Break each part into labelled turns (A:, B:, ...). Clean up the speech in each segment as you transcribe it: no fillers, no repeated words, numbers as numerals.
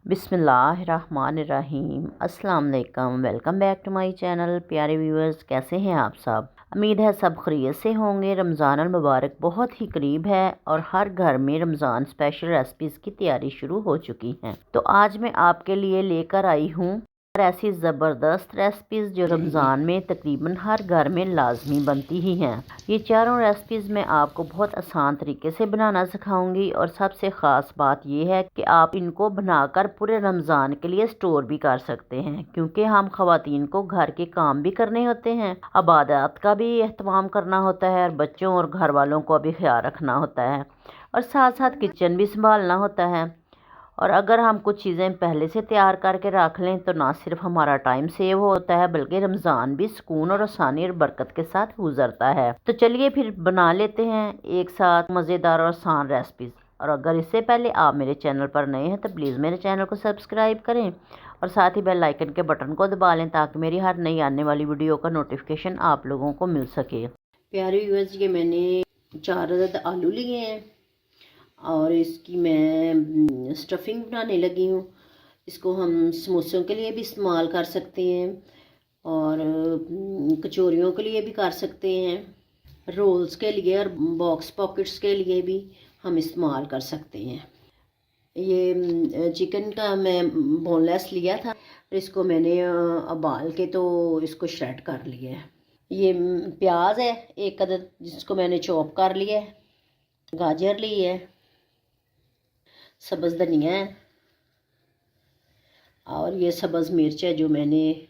A: बिस्मिल्लाहिर्रहमानिर्रहीम। अस्सलाम वालेकुम। Welcome back to my channel. प्यारे व्यूअर्स, कैसे हैं आप सब? उम्मीद है सब खैरियत से होंगे। रमज़ान अल मुबारक बहुत ही करीब है और हर घर में रमज़ान स्पेशल रेसिपीज़ की तैयारी शुरू हो चुकी हैं। तो आज मैं आपके लिए लेकर आई हूँ और ऐसी ज़बरदस्त रेसिपीज़ जो रमज़ान में तकरीबन हर घर में लाजमी बनती ही हैं। ये चारों रेसिपीज़ मैं आपको बहुत आसान तरीके से बनाना सिखाऊंगी और सबसे ख़ास बात यह है कि आप इनको बनाकर पूरे रमज़ान के लिए स्टोर भी कर सकते हैं, क्योंकि हम ख़वातीन को घर के काम भी करने होते हैं, इबादत का भी एहतमाम करना होता है और बच्चों और घर वालों को भी ख्याल रखना होता है और साथ साथ किचन भी संभालना होता है। और अगर हम कुछ चीज़ें पहले से तैयार करके रख लें तो ना सिर्फ हमारा टाइम सेव होता है बल्कि रमज़ान भी सुकून और आसानी और बरकत के साथ गुजरता है। तो चलिए फिर बना लेते हैं एक साथ मज़ेदार और आसान रेसिपीज़। और अगर इससे पहले आप मेरे चैनल पर नए हैं तो प्लीज़ मेरे चैनल को सब्सक्राइब करें और साथ ही बेल आइकन के बटन को दबा लें ताकि मेरी हर नई आने वाली वीडियो का नोटिफिकेशन आप लोगों को मिल सके। प्यारे व्यूअर्स, ये मैंने 4 अदद आलू लिए हैं और इसकी मैं स्टफिंग बनाने लगी हूँ। इसको हम समोसों के लिए भी इस्तेमाल कर सकते हैं और कचौरियों के लिए भी कर सकते हैं, रोल्स के लिए और बॉक्स पॉकेट्स के लिए भी हम इस्तेमाल कर सकते हैं। ये चिकन का मैं बोनलेस लिया था और इसको मैंने उबाल के तो इसको श्रेड कर लिया है। ये प्याज है एक अदद जिसको मैंने चॉप कर लिया है, गाजर ली है, सब्ज़ धनिया है और ये सब्ज़ मिर्च है जो मैंने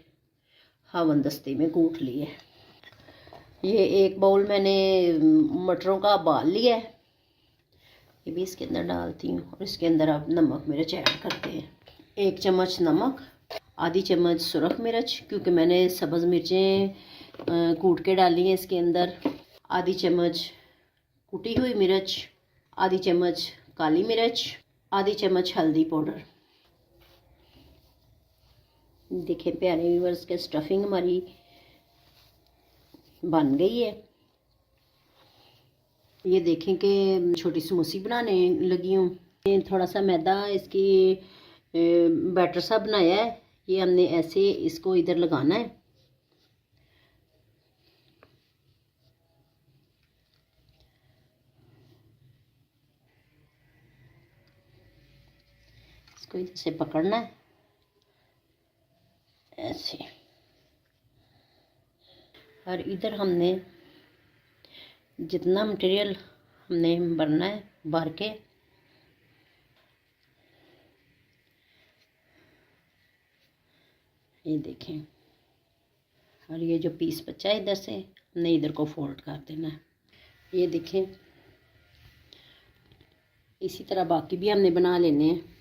A: हवन दस्ते में कूट ली है। ये एक बाउल मैंने मटरों का उबाल लिया है, ये भी इसके अंदर डालती हूँ और इसके अंदर आप नमक मिर्च ऐड करते हैं। 1 चम्मच नमक, आधी चम्मच सुरख मिर्च, क्योंकि मैंने सब्ज़ मिर्चें कूट के डाली हैं इसके अंदर, आधी चम्मच कुटी हुई मिर्च, आधी चम्मच काली मिर्च, आधी चम्मच हल्दी पाउडर। देखिए प्यारे व्यूअर्स के स्टफिंग हमारी बन गई है। ये देखें कि छोटी समोसी बनाने लगी हूँ। थोड़ा सा मैदा इसकी बैटर सा बनाया है, ये हमने ऐसे इसको इधर लगाना है। इसको इधर से पकड़ना है ऐसे और इधर हमने जितना मटेरियल हमने भरना है भर के ये देखें, और ये जो पीस बचा है इधर से हमने इधर को फोल्ड कर देना है। ये देखें, इसी तरह बाकी भी हमने बना लेने हैं।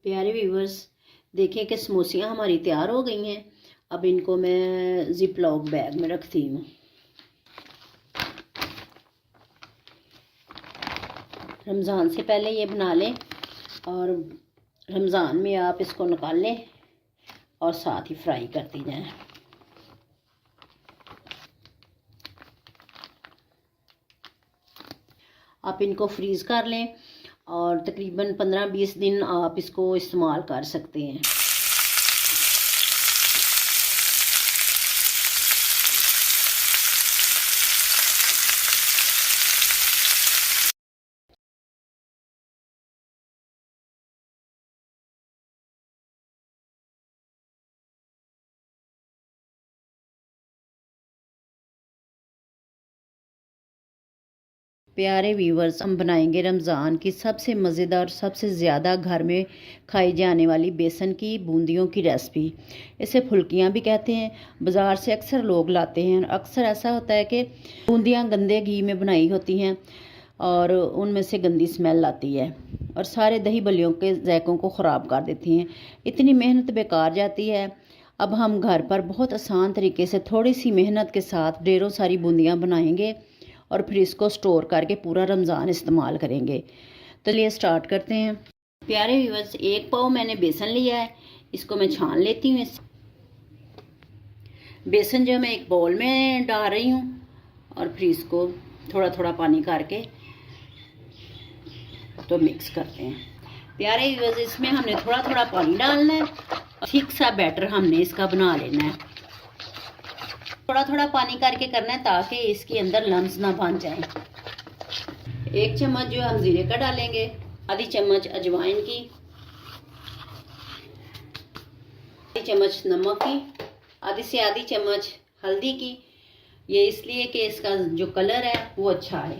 A: प्यारे व्यूअर्स, देखें कि समोसियाँ हमारी तैयार हो गई हैं। अब इनको मैं जिप लॉक बैग में रखती हूँ। रमज़ान से पहले ये बना लें और रमज़ान में आप इसको निकाल लें और साथ ही फ्राई करती जाएं। आप इनको फ्रीज़ कर लें और तकरीबन 15-20 दिन आप इसको इस्तेमाल कर सकते हैं। प्यारे व्यूवर्स, हम बनाएंगे रमज़ान की सबसे मज़ेदार, सबसे ज़्यादा घर में खाई जाने वाली बेसन की बूंदियों की रेसिपी। इसे फुल्कियाँ भी कहते हैं। बाज़ार से अक्सर लोग लाते हैं। अक्सर ऐसा होता है कि बूंदियाँ गंदे घी में बनाई होती हैं और उनमें से गंदी स्मेल आती है और सारे दही बलियों के ज़ायकों को ख़राब कर देती हैं। इतनी मेहनत बेकार जाती है। अब हम घर पर बहुत आसान तरीके से थोड़ी सी मेहनत के साथ ढेरों सारी बूंदियाँ बनाएंगे और फिर इसको स्टोर करके पूरा रमज़ान इस्तेमाल करेंगे। तो चलिए स्टार्ट करते हैं। प्यारे व्यूअर्स, 1 पाव मैंने बेसन लिया है, इसको मैं छान लेती हूँ। बेसन जो मैं एक बाउल में डाल रही हूँ और फिर इसको थोड़ा थोड़ा पानी करके तो मिक्स करते हैं। प्यारे व्यूअर्स, इसमें हमने थोड़ा थोड़ा पानी डालना है, ठीक सा बैटर हमने इसका बना लेना है। थोड़ा थोड़ा पानी करके करना है ताकि इसके अंदर लम्स ना बन जाएं। 1 चम्मच जो हम जीरे का डालेंगे, आधी चम्मच अजवाइन की, आधी चम्मच नमक की, आधी से आधी चम्मच हल्दी की। ये इसलिए कि इसका जो कलर है वो अच्छा है।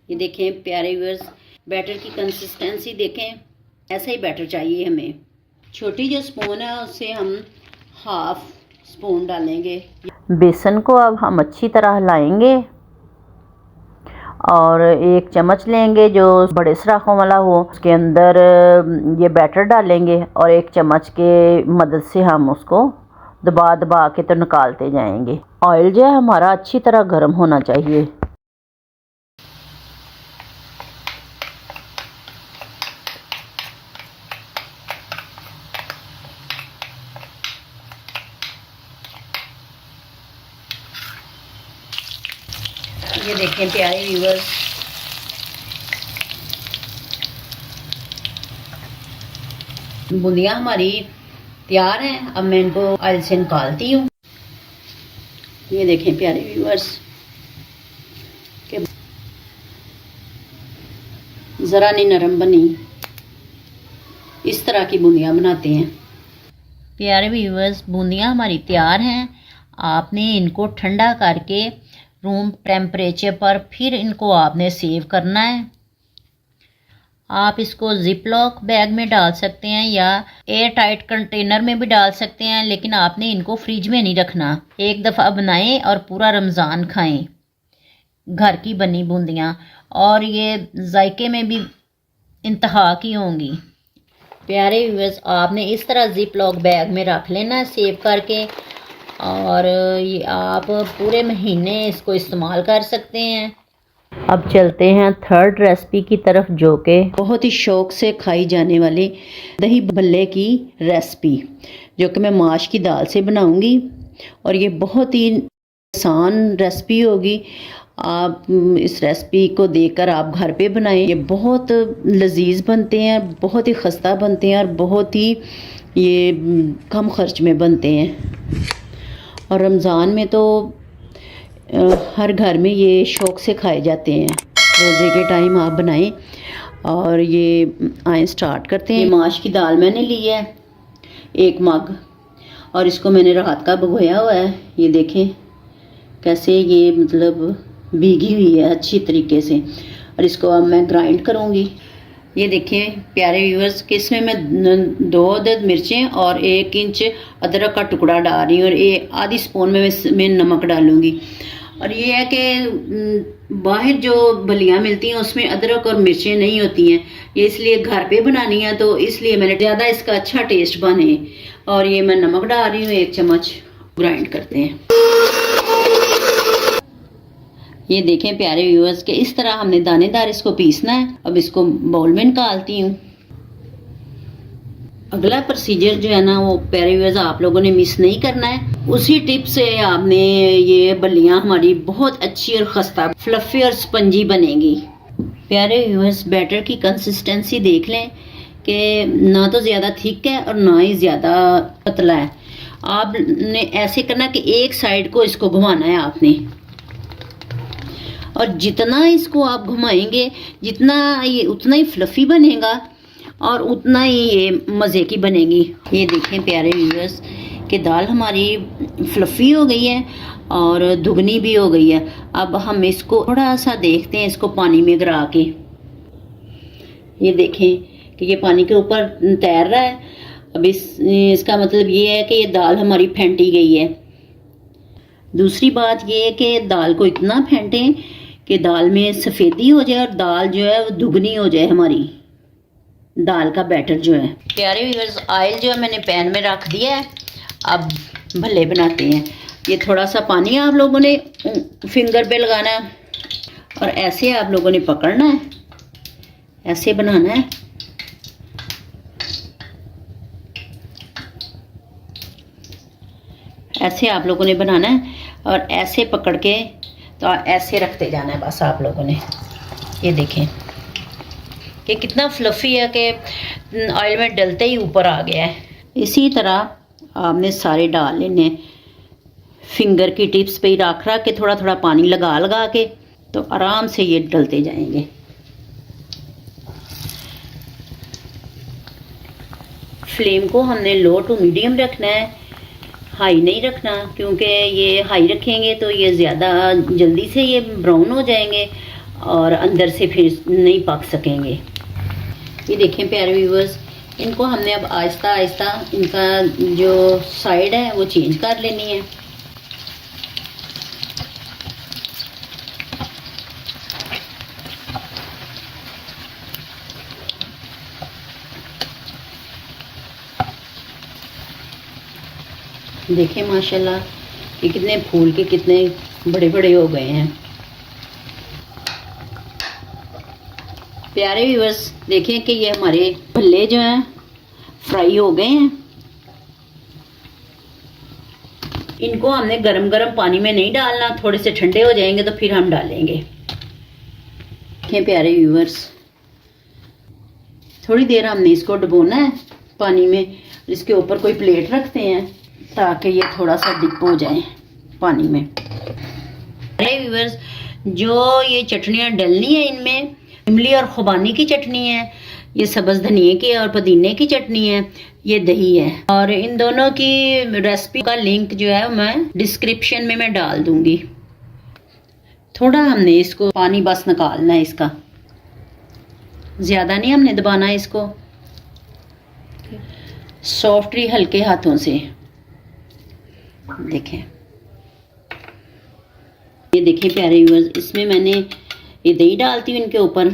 A: ये देखें प्यारे व्यूअर्स, बैटर की कंसिस्टेंसी देखें, ऐसा ही बैटर चाहिए हमें। छोटी जो स्पून है उससे हम 1/2 स्पून डालेंगे। बेसन को अब हम अच्छी तरह हिलाएंगे और 1 चम्मच लेंगे जो बड़े सराखों वाला हो, उसके अंदर ये बैटर डालेंगे और 1 चम्मच के मदद से हम उसको दबा दबा के तो निकालते जाएंगे। ऑयल जो है हमारा अच्छी तरह गर्म होना चाहिए। ये देखें प्यारे व्यूअर्स, बूंदियाँ हमारी तैयार हैं। अब मैं इनको ऑयल से निकालती हूँ। ये देखें प्यारे व्यूअर्स कि ज़रा नहीं नरम बनी, इस तरह की बूंदियाँ बनाते हैं। प्यारे व्यूअर्स, बूंदियाँ हमारी तैयार हैं। आपने इनको ठंडा करके रूम टेम्परेचर पर फिर इनको आपने सेव करना है। आप इसको जिप लॉक बैग में डाल सकते हैं या एयर टाइट कंटेनर में भी डाल सकते हैं, लेकिन आपने इनको फ्रिज में नहीं रखना। एक दफ़ा बनाएं और पूरा रमज़ान खाएं घर की बनी बूंदियाँ, और ये जायके में भी इंतहा की होंगी। प्यारे व्यूअर्स, आपने इस तरह जिप लॉक बैग में रख लेना है सेव करके, और ये आप पूरे महीने इसको इस्तेमाल कर सकते हैं। अब चलते हैं 3rd रेसिपी की तरफ, जो कि बहुत ही शौक़ से खाई जाने वाली दही भल्ले की रेसिपी, जो कि मैं माश की दाल से बनाऊंगी। और ये बहुत ही आसान रेसिपी होगी। आप इस रेसिपी को देखकर आप घर पे बनाएं। ये बहुत लजीज बनते हैं, बहुत ही खस्ता बनते हैं और बहुत ही ये कम खर्च में बनते हैं। और रमज़ान में तो हर घर में ये शौक़ से खाए जाते हैं। रोज़े के टाइम आप बनाएं। और ये आए स्टार्ट करते हैं। ये माश की दाल मैंने ली है 1 मग, और इसको मैंने रात का भिगोया हुआ है। ये देखें कैसे ये मतलब भीगी हुई है अच्छी तरीके से, और इसको अब मैं ग्राइंड करूँगी। ये देखें प्यारे व्यूअर्स कि इसमें मैं 2 अदद मिर्चें और 1 इंच अदरक का टुकड़ा डाल रही हूँ, और आधी स्पून में मैं नमक डालूँगी। और ये है कि बाहर जो बलियाँ मिलती हैं उसमें अदरक और मिर्चें नहीं होती हैं, ये इसलिए घर पे बनानी है, तो इसलिए मैंने ज़्यादा इसका अच्छा टेस्ट बने। और ये मैं नमक डाल रही हूँ 1 चम्मच। ग्राइंड करते हैं। ये देखें प्यारे व्यूअर्स कि इस तरह हमने दानेदार इसको पीसना है। अब इसको बाउल में निकालती हूँ। अगला प्रोसीजर जो है ना वो प्यारे व्यूअर्स आप लोगों ने मिस नहीं करना है। उसी टिप से आपने ये बल्लियाँ हमारी बहुत अच्छी और खस्ता फ्लफी और स्पंजी बनेगी। प्यारे व्यूअर्स, बैटर की कंसिस्टेंसी देख लें कि ना तो ज़्यादा थिक है और ना ही ज़्यादा पतला है। आपने ऐसे करना कि एक साइड को इसको घुमाना है आपने, और जितना इसको आप घुमाएंगे जितना ये उतना ही फ्लफ़ी बनेगा और उतना ही ये मज़े की बनेगी। ये देखें प्यारे व्यूअर्स कि दाल हमारी फ्लफ़ी हो गई है और दुगनी भी हो गई है। अब हम इसको थोड़ा सा देखते हैं इसको पानी में गिरा के। ये देखें कि ये पानी के ऊपर तैर रहा है। अब इसका मतलब ये है कि ये दाल हमारी फेंटी गई है। दूसरी बात ये है कि दाल को इतना फेंटें कि दाल में सफ़ेदी हो जाए और दाल जो है वो दुगनी हो जाए। हमारी दाल का बैटर जो है प्यारे व्यूअर्स, ऑयल जो है मैंने पैन में रख दिया है। अब भल्ले बनाते हैं। ये थोड़ा सा पानी आप लोगों ने फिंगर पे लगाना है और ऐसे आप लोगों ने पकड़ना है, ऐसे बनाना है। ऐसे आप लोगों ने बनाना है और ऐसे पकड़ के तो ऐसे रखते जाना है बस आप लोगों ने। ये देखें ये कितना फ्लफ़ी है कि ऑयल में डलते ही ऊपर आ गया है। इसी तरह आपने सारे डाल लेने, फिंगर की टिप्स पे ही रख के थोड़ा थोड़ा पानी लगा लगा के, तो आराम से ये डलते जाएंगे। फ्लेम को हमने लो टू मीडियम रखना है, हाई नहीं रखना, क्योंकि ये हाई रखेंगे तो ये ज़्यादा जल्दी से ये ब्राउन हो जाएंगे और अंदर से फिर नहीं पक सकेंगे। ये देखें प्यारे व्यूअर्स, इनको हमने अब आहिस्ता आहिस्ता इनका जो साइड है वो चेंज कर लेनी है। देखें माशाल्लाह ये कितने फूल के कितने बड़े बड़े हो गए हैं। प्यारे व्यूअर्स देखें कि ये हमारे भल्ले जो हैं फ्राई हो गए हैं। इनको हमने गरम गरम पानी में नहीं डालना, थोड़े से ठंडे हो जाएंगे तो फिर हम डालेंगे। देखें प्यारे व्यूअर्स, थोड़ी देर हमने इसको डुबोना है पानी में। इसके ऊपर कोई प्लेट रखते हैं ताकि ये थोड़ा सा डिप हो जाए पानी में। अरे व्यूअर्स, जो ये चटनियाँ डलनी है इनमें इमली और खुबानी की चटनी है, ये सब्ज़ धनिए की और पुदीने की चटनी है, ये दही है। और इन दोनों की रेसिपी का लिंक जो है मैं डिस्क्रिप्शन में मैं डाल दूंगी। थोड़ा हमने इसको पानी बस निकालना है इसका, ज़्यादा नहीं हमने दबाना है इसको, सॉफ्टली हल्के हाथों से। देखें ये देखिए प्यारे व्यूअर्स, इसमें मैंने ये दही डालती हूँ इनके ऊपर।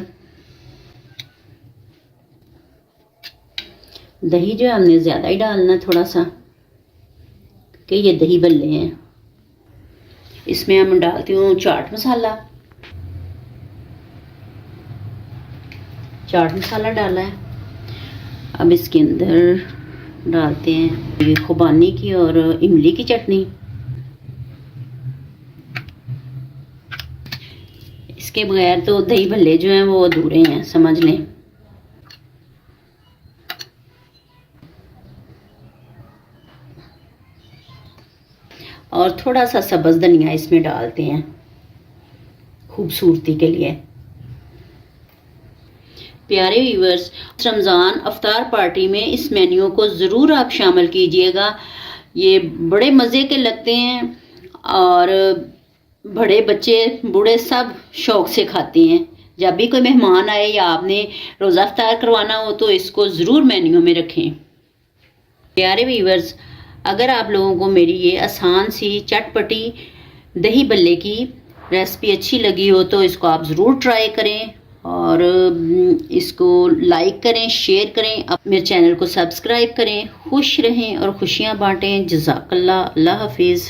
A: दही जो है हमने ज़्यादा ही डालना थोड़ा सा, कि ये दही भल्ले हैं। इसमें हम डालती हूँ चाट मसाला। चाट मसाला डाला है। अब इसके अंदर डालते हैं ये खुबानी की और इमली की चटनी। इसके बगैर तो दही भल्ले जो हैं वो अधूरे हैं, समझ लें। और थोड़ा सा सब्ज़ धनिया इसमें डालते हैं खूबसूरती के लिए। प्यारे व्यूअर्स, रमज़ान अफ्तार पार्टी में इस मेन्यू को ज़रूर आप शामिल कीजिएगा। ये बड़े मज़े के लगते हैं और बड़े बच्चे बूढ़े सब शौक़ से खाते हैं। जब भी कोई मेहमान आए या आपने रोज़ा अफ्तार करवाना हो तो इसको ज़रूर मेन्यू में रखें। प्यारे व्यूअर्स, अगर आप लोगों को मेरी ये आसान सी चटपटी दही भल्ले की रेसिपी अच्छी लगी हो तो इसको आप ज़रूर ट्राई करें और इसको लाइक करें, शेयर करें, अब मेरे चैनल को सब्सक्राइब करें। खुश रहें और खुशियाँ बांटें। जज़ाकल्लाह, अल्लाह हाफिज़।